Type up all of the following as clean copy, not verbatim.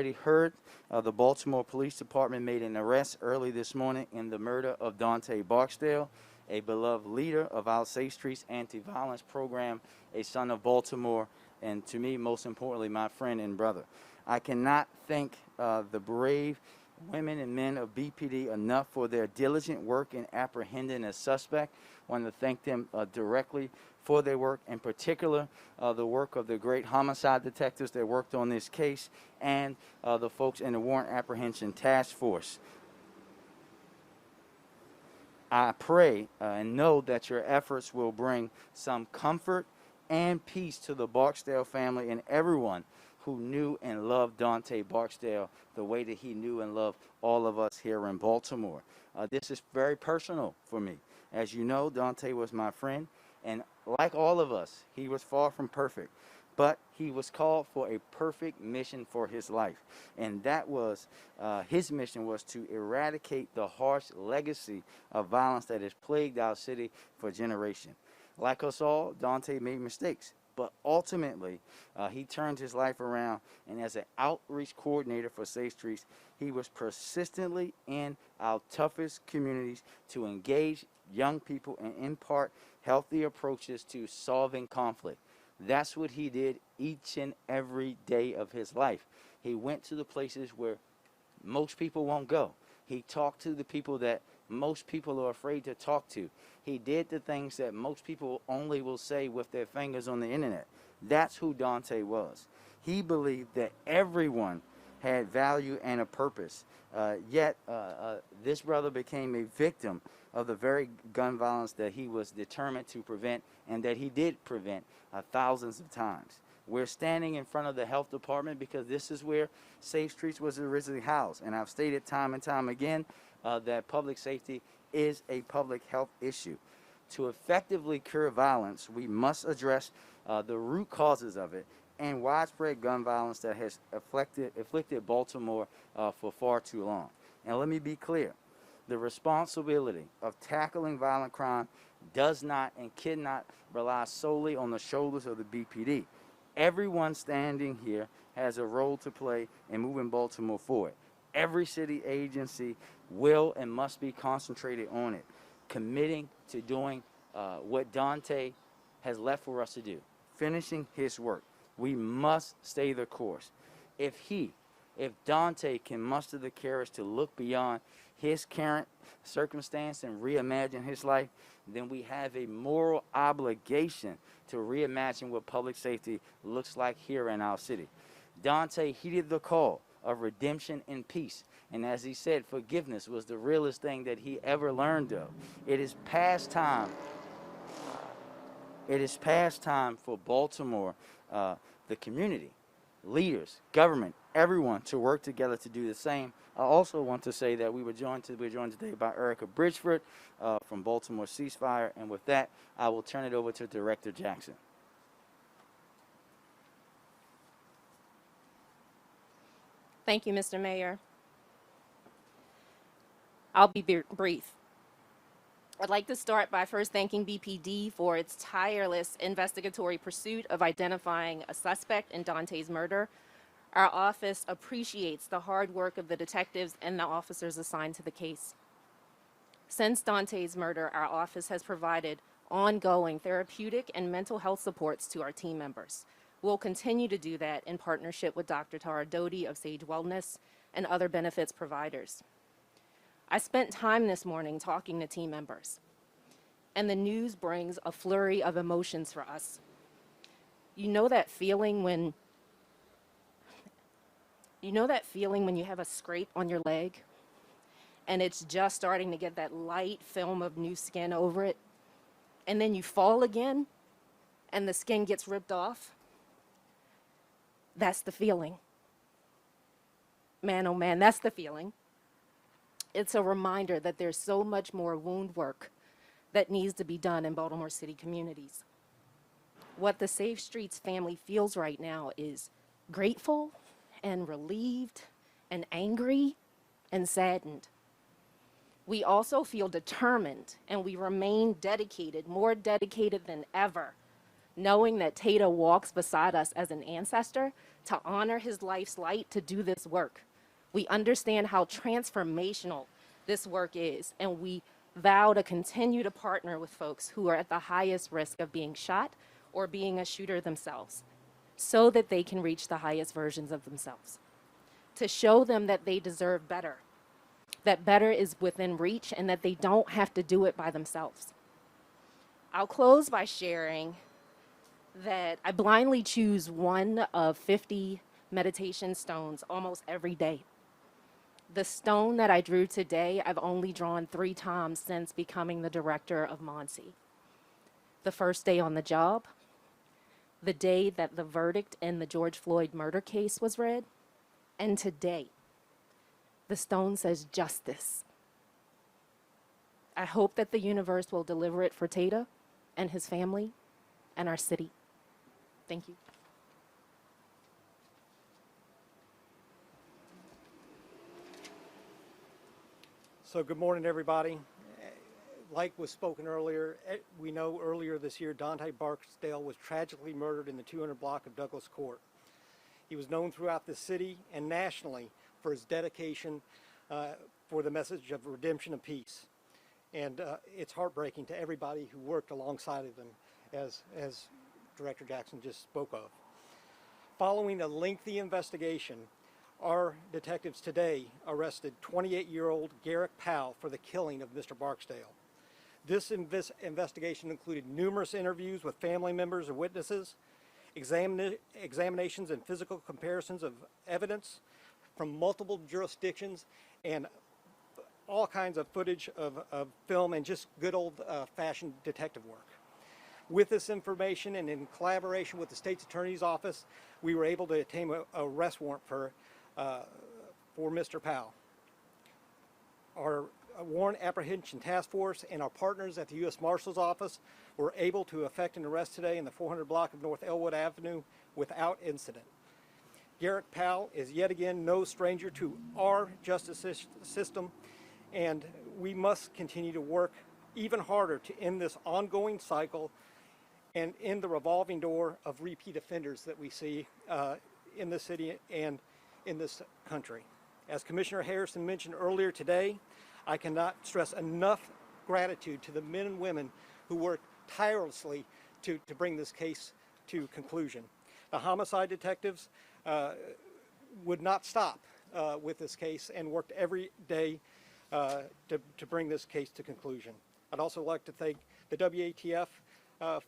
already heard, the Baltimore Police Department made an arrest early this morning in the murder of Dante Barksdale, a beloved leader of our Safe Streets anti-violence program, a son of Baltimore, and to me, most importantly, my friend and brother. I cannot thank the brave women and men of BPD enough for their diligent work in apprehending a suspect. I want to thank them directly for their work, in particular the work of the great homicide detectives that worked on this case, and the folks in the Warrant Apprehension Task Force. I pray and know that your efforts will bring some comfort and peace to the Barksdale family and everyone who knew and loved Dante Barksdale the way that he knew and loved all of us here in Baltimore. This is very personal for me. As you know, Dante was my friend, and like all of us, he was far from perfect. But he was called for a perfect mission for his life, and that was his mission was to eradicate the harsh legacy of violence that has plagued our city for generations. Like us all, Dante made mistakes, but ultimately he turned his life around, and as an outreach coordinator for Safe Streets, he was persistently in our toughest communities to engage young people and impart healthy approaches to solving conflict. That's what he did each and every day of his life. He went to the places where most people won't go. He talked to the people that most people are afraid to talk to. He did the things that most people only will say with their fingers on the internet. That's who Dante was. He believed that everyone had value and a purpose. Yet this brother became a victim of the very gun violence that he was determined to prevent, and that he did prevent thousands of times. We're standing in front of the health department because this is where Safe Streets was originally housed. And I've stated time and time again that public safety is a public health issue. To effectively cure violence, we must address the root causes of it and widespread gun violence that has afflicted Baltimore for far too long. And let me be clear. The responsibility of tackling violent crime does not and cannot rely solely on the shoulders of the BPD. Everyone standing here has a role to play in moving Baltimore forward. Every city agency will and must be concentrated on it, committing to doing what Dante has left for us to do, finishing his work. We must stay the course. If Dante can muster the courage to look beyond his current circumstance and reimagine his life, then we have a moral obligation to reimagine what public safety looks like here in our city. Dante heeded the call of redemption and peace, and as he said, forgiveness was the realest thing that he ever learned of. It is past time. It is past time for Baltimore, the community, leaders, government, everyone to work together to do the same. I also want to say that we're joined today by Erica Bridgeford from Baltimore Ceasefire, and with that, I will turn it over to Director Jackson. Thank you, Mr. Mayor. I'll be brief. I'd like to start by first thanking BPD for its tireless investigatory pursuit of identifying a suspect in Dante's murder. Our office appreciates the hard work of the detectives and the officers assigned to the case. Since Dante's murder, our office has provided ongoing therapeutic and mental health supports to our team members. We'll continue to do that in partnership with Dr. Tara Doty of Sage Wellness and other benefits providers. I spent time this morning talking to team members, and the news brings a flurry of emotions for us. You know that feeling when you have a scrape on your leg and it's just starting to get that light film of new skin over it, and then you fall again and the skin gets ripped off? That's the feeling. Man, oh man, that's the feeling. It's a reminder that there's so much more wound work that needs to be done in Baltimore City communities. What the Safe Streets family feels right now is grateful and relieved and angry and saddened. We also feel determined, and we remain dedicated, more dedicated than ever, knowing that Tata walks beside us as an ancestor to honor his life's light to do this work. We understand how transformational this work is, and we vow to continue to partner with folks who are at the highest risk of being shot or being a shooter themselves, so that they can reach the highest versions of themselves, to show them that they deserve better, that better is within reach, and that they don't have to do it by themselves. I'll close by sharing that I blindly choose one of 50 meditation stones almost every day. The stone that I drew today, I've only drawn 3 times since becoming the director of MONSE. The first day on the job, the day that the verdict in the George Floyd murder case was read, and today. The stone says justice. I hope that the universe will deliver it for Tata and his family and our city. Thank you. So good morning, everybody. Like was spoken earlier, we know earlier this year Dante Barksdale was tragically murdered in the 200 block of Douglas Court. He was known throughout the city and nationally for his dedication for the message of redemption and peace. And it's heartbreaking to everybody who worked alongside of him, as Director Jackson just spoke of. Following a lengthy investigation, our detectives today arrested 28-year-old Garrick Powell for the killing of Mr. Barksdale. This investigation included numerous interviews with family members and witnesses, examinations and physical comparisons of evidence from multiple jurisdictions, and all kinds of footage of film and just good old-fashioned detective work. With this information and in collaboration with the State's Attorney's Office, we were able to obtain an arrest warrant for Mr. Powell. Our Warrant Apprehension Task Force and our partners at the U.S. Marshal's Office were able to effect an arrest today in the 400 block of North Elwood Avenue without incident. Garrick Powell is yet again no stranger to our justice system, and we must continue to work even harder to end this ongoing cycle and end the revolving door of repeat offenders that we see in the city and in this country. As Commissioner Harrison mentioned earlier today, I cannot stress enough gratitude to the men and women who worked tirelessly to bring this case to conclusion. The homicide detectives would not stop with this case and worked every day to bring this case to conclusion. I'd also like to thank the WATF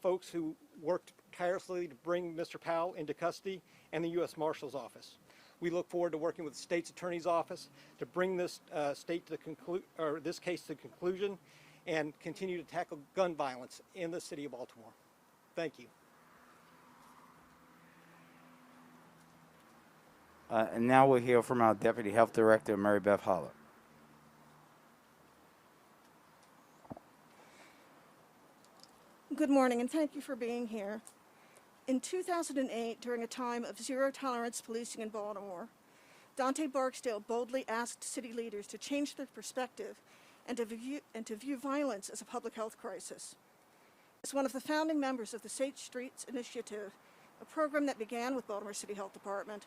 folks who worked tirelessly to bring Mr. Powell into custody and the U.S. Marshal's Office. We look forward to working with the State's Attorney's Office to bring this this case to conclusion and continue to tackle gun violence in the city of Baltimore. Thank you. And now we'll hear from our Deputy Health Director, Mary Beth Holler. Good morning, and thank you for being here. In 2008, during a time of zero-tolerance policing in Baltimore, Dante Barksdale boldly asked city leaders to change their perspective and to view violence as a public health crisis. As one of the founding members of the Safe Streets Initiative, a program that began with Baltimore City Health Department,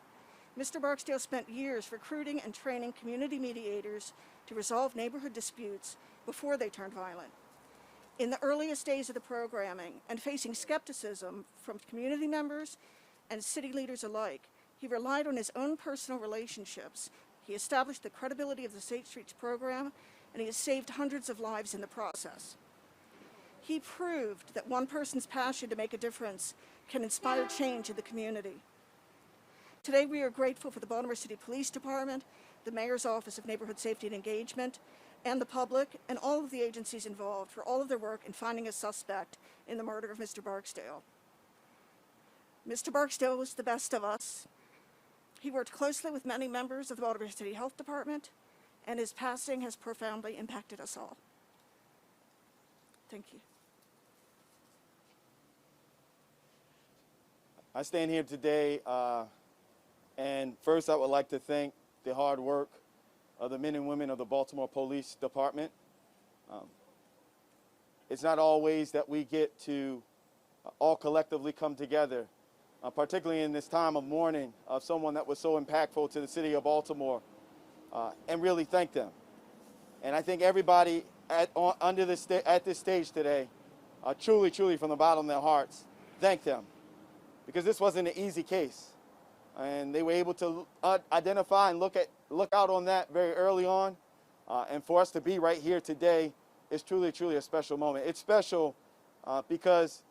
Mr. Barksdale spent years recruiting and training community mediators to resolve neighborhood disputes before they turned violent. In the earliest days of the programming, and facing skepticism from community members and city leaders alike, he relied on his own personal relationships. He established the credibility of the Safe Streets program, and he has saved hundreds of lives in the process. He proved that one person's passion to make a difference can inspire change in the community. Today, we are grateful for the Baltimore City Police Department, the Mayor's Office of Neighborhood Safety and Engagement, and the public, and all of the agencies involved for all of their work in finding a suspect in the murder of Mr. Barksdale. Mr. Barksdale was the best of us. He worked closely with many members of the Baltimore City Health Department, and his passing has profoundly impacted us all. Thank you. I stand here today, and first I would like to thank the hard work of the men and women of the Baltimore Police Department. It's not always that we get to all collectively come together, particularly in this time of mourning of someone that was so impactful to the city of Baltimore, and really thank them. And I think everybody at this stage today, truly, truly from the bottom of their hearts, thank them, because this wasn't an easy case. And they were able to identify and look out on that very early on. And for us to be right here today is truly, truly a special moment. It's special because,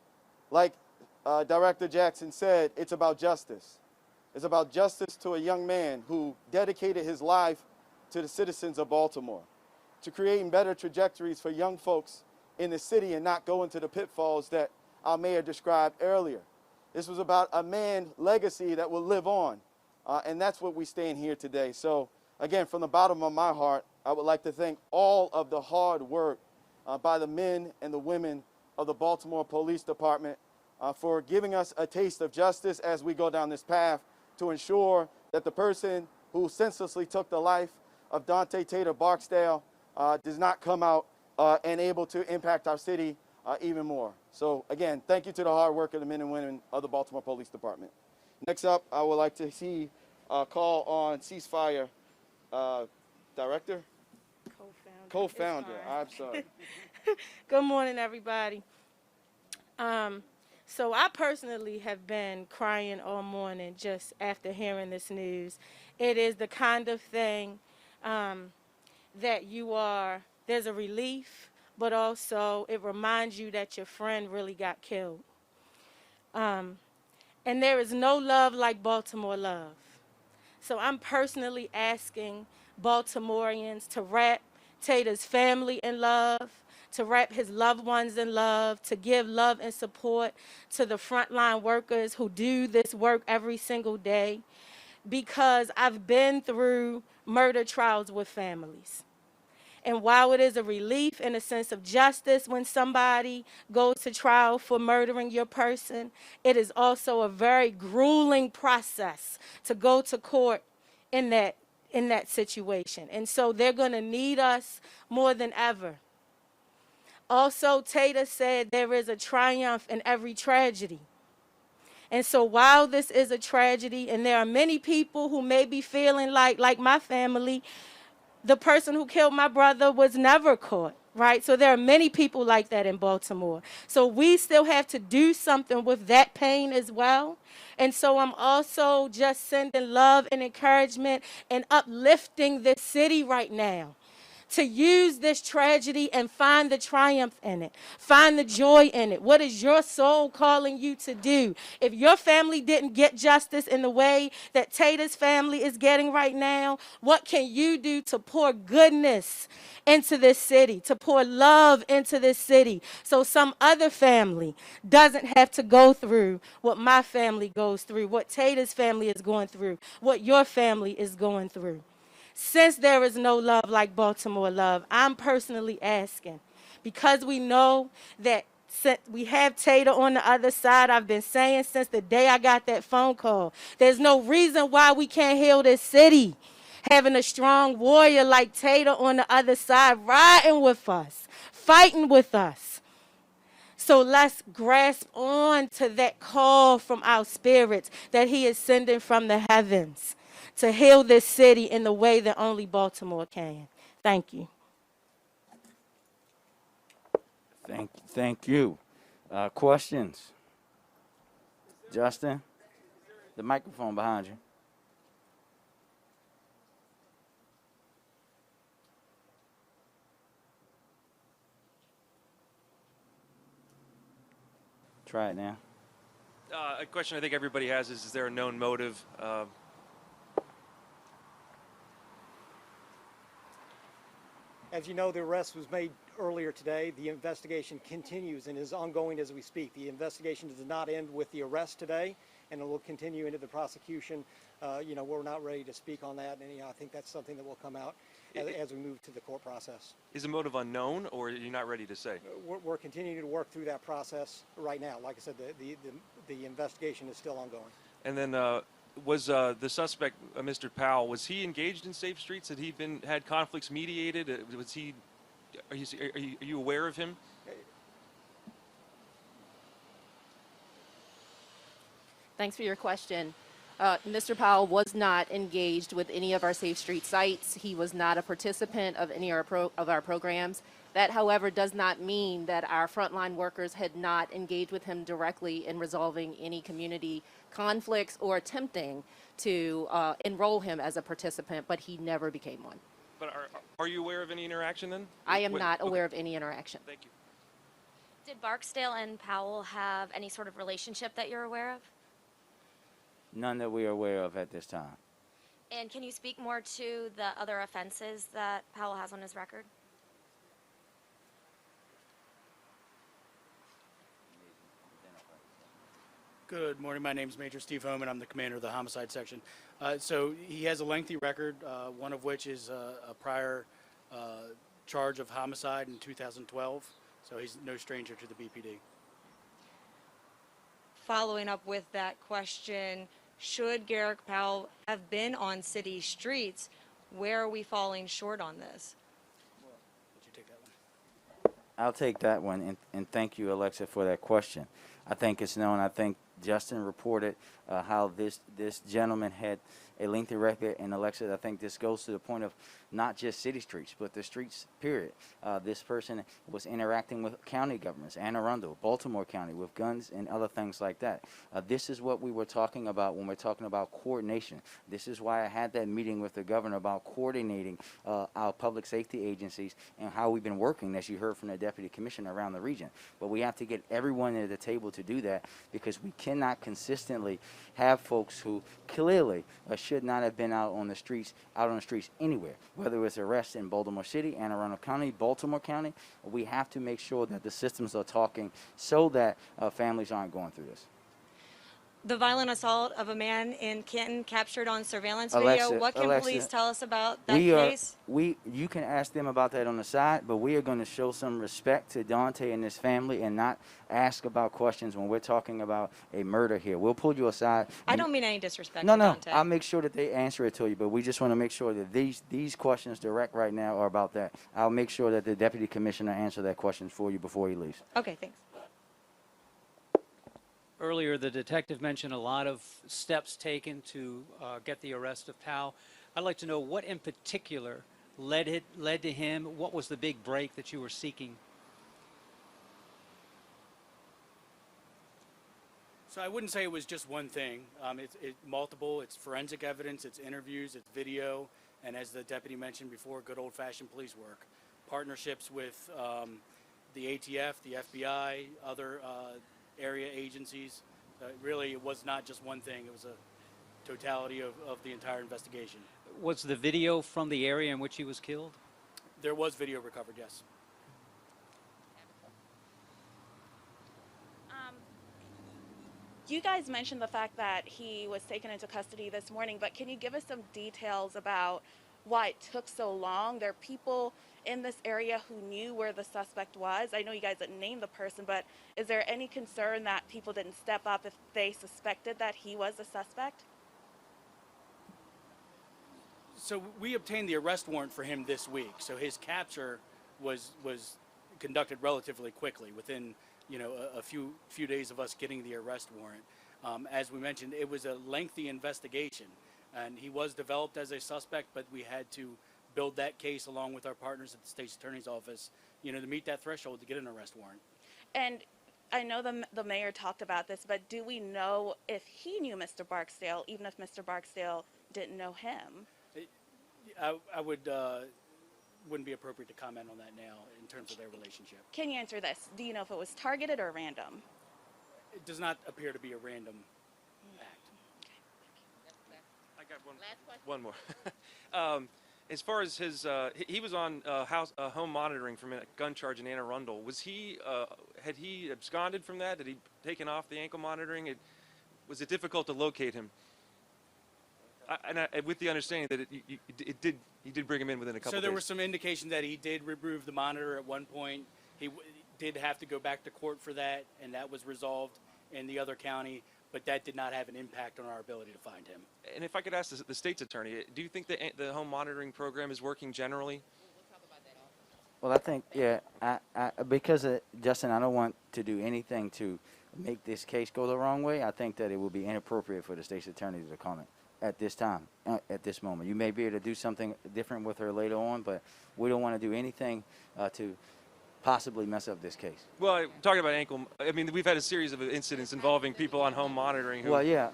like Director Jackson said, it's about justice. It's about justice to a young man who dedicated his life to the citizens of Baltimore, to creating better trajectories for young folks in the city and not go into the pitfalls that our mayor described earlier. This was about a man's legacy that will live on, and that's what we stand here today. So, again, from the bottom of my heart, I would like to thank all of the hard work by the men and the women of the Baltimore Police Department for giving us a taste of justice as we go down this path to ensure that the person who senselessly took the life of Dante Barksdale does not come out and able to impact our city even more. So again, thank you to the hard work of the men and women of the Baltimore Police Department. Next up, I would like to see a call on ceasefire director? Co-founder, I'm sorry. Good morning, everybody. So I personally have been crying all morning just after hearing this news. It is the kind of thing that there's a relief, but also it reminds you that your friend really got killed. And there is no love like Baltimore love. So I'm personally asking Baltimoreans to wrap Tater's family in love, to wrap his loved ones in love, to give love and support to the frontline workers who do this work every single day, because I've been through murder trials with families. And while it is a relief and a sense of justice when somebody goes to trial for murdering your person, it is also a very grueling process to go to court in that situation. And so they're going to need us more than ever. Also, Tater said there is a triumph in every tragedy. And so while this is a tragedy, and there are many people who may be feeling like my family, the person who killed my brother was never caught, right? So there are many people like that in Baltimore. So we still have to do something with that pain as well. And so I'm also just sending love and encouragement and uplifting this city right now to use this tragedy and find the triumph in it, find the joy in it. What is your soul calling you to do? If your family didn't get justice in the way that Tater's family is getting right now, what can you do to pour goodness into this city, to pour love into this city, so some other family doesn't have to go through what my family goes through, what Tater's family is going through, what your family is going through? Since there is no love like Baltimore love, I'm personally asking, because we know that we have Tater on the other side. I've been saying since the day I got that phone call, there's no reason why we can't heal this city. Having a strong warrior like Tater on the other side, riding with us, fighting with us. So let's grasp on to that call from our spirits that he is sending from the heavens to heal this city in the way that only Baltimore can. Thank you. Thank you. Questions? Justin? The microphone behind you. Try it now. A question I think everybody has is there a known motive? As you know, the arrest was made earlier today. The investigation continues and is ongoing as we speak. The investigation does not end with the arrest today, and it will continue into the prosecution. We're not ready to speak on that, and I think that's something that will come out as we move to the court process. Is the motive unknown, or are you not ready to say? We're continuing to work through that process right now. Like I said, the investigation is still ongoing. And then was the suspect, Mr. Powell, was he engaged in Safe Streets? Had he had conflicts mediated? Was he? Are you aware of him? Thanks for your question. Mr. Powell was not engaged with any of our Safe Street sites. He was not a participant of any of our programs. That, however, does not mean that our frontline workers had not engaged with him directly in resolving any community conflicts or attempting to enroll him as a participant, but he never became one. But are you aware of any interaction then? I am not Okay. aware of any interaction. Thank you. Did Barksdale and Powell have any sort of relationship that you're aware of? None that we are aware of at this time. And can you speak more to the other offenses that Powell has on his record? Good morning. My name is Major Steve Homan. I'm the commander of the homicide section. So he has a lengthy record, one of which is a prior charge of homicide in 2012. So he's no stranger to the BPD. Following up with that question, should Garrick Powell have been on city streets? Where are we falling short on this? Would you take that one? I'll take that one, and thank you, Alexa, for that question. I think it's known. I think Justin reported how this gentleman had a lengthy record, and Alexa, I think this goes to the point of not just city streets, but the streets, period. This person was interacting with county governments, Anne Arundel, Baltimore County, with guns and other things like that. This is what we were talking about when we're talking about coordination. This is why I had that meeting with the governor about coordinating our public safety agencies and how we've been working, as you heard from the deputy commissioner, around the region. But we have to get everyone at the table to do that, because we cannot consistently have folks who clearly should not have been out on the streets anywhere, whether it's arrests in Baltimore City, Anne Arundel County, Baltimore County. We have to make sure that the systems are talking so that families aren't going through this. The violent assault of a man in Canton captured on surveillance Alexa, video. What can Alexa, police tell us about that case? You can ask them about that on the side, but we are going to show some respect to Dante and his family and not ask about questions when we're talking about a murder here. We'll pull you aside. I don't mean any disrespect No, to no. Dante. I'll make sure that they answer it to you, but we just want to make sure that these questions direct right now are about that. I'll make sure that the deputy commissioner answer that question for you before he leaves. Okay, thanks. Earlier, the detective mentioned a lot of steps taken to get the arrest of Powell. I'd like to know what in particular led to him. What was the big break that you were seeking? So I wouldn't say it was just one thing. It's multiple. It's forensic evidence. It's interviews. It's video. And as the deputy mentioned before, good old-fashioned police work. Partnerships with the ATF, the FBI, other area agencies. Really, it was not just one thing. It was a totality of the entire investigation. Was the video from the area in which he was killed? There was video recovered, yes. You guys mentioned the fact that he was taken into custody this morning, but can you give us some details about why it took so long? There are people in this area who knew where the suspect was. I know you guys didn't name the person, but is there any concern that people didn't step up if they suspected that he was the suspect? So we obtained the arrest warrant for him this week. So his capture was conducted relatively quickly, within a few days of us getting the arrest warrant. As we mentioned, it was a lengthy investigation, and he was developed as a suspect, but we had to build that case along with our partners at the state's attorney's office, to meet that threshold to get an arrest warrant. And I know the mayor talked about this, but do we know if he knew Mr. Barksdale, even if Mr. Barksdale didn't know him? I wouldn't be appropriate to comment on that now in terms of their relationship. Can you answer this? Do you know if it was targeted or random? It does not appear to be a random act. I got one more. As far as his, he was on home monitoring from a gun charge in Anne Arundel. Was he, had he absconded from that? Had he taken off the ankle monitoring? Was it difficult to locate him? With the understanding that he did bring him in within a couple days. So there was some indication that he did remove the monitor at one point. He did have to go back to court for that, and that was resolved in the other county, but that did not have an impact on our ability to find him. And if I could ask the state's attorney, do you think the home monitoring program is working generally? Well, I think, yeah, because Justin, I don't want to do anything to make this case go the wrong way, I think that it would be inappropriate for the state's attorney to comment at this time, at this moment. You may be able to do something different with her later on, but we don't want to do anything to possibly mess up this case. Well, talking about ankle, I mean, we've had a series of incidents involving people on home monitoring who. Well, yeah,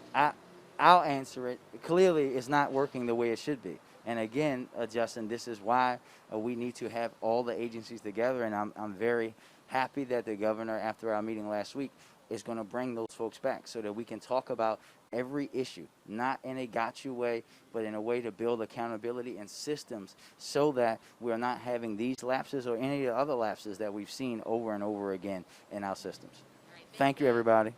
I'll answer it. Clearly, it's not working the way it should be. And again, Justin, this is why we need to have all the agencies together, and I'm very happy that the governor, after our meeting last week, is going to bring those folks back so that we can talk about every issue, not in a got-you way, but in a way to build accountability and systems so that we're not having these lapses or any of the other lapses that we've seen over and over again in our systems. Thank you, everybody.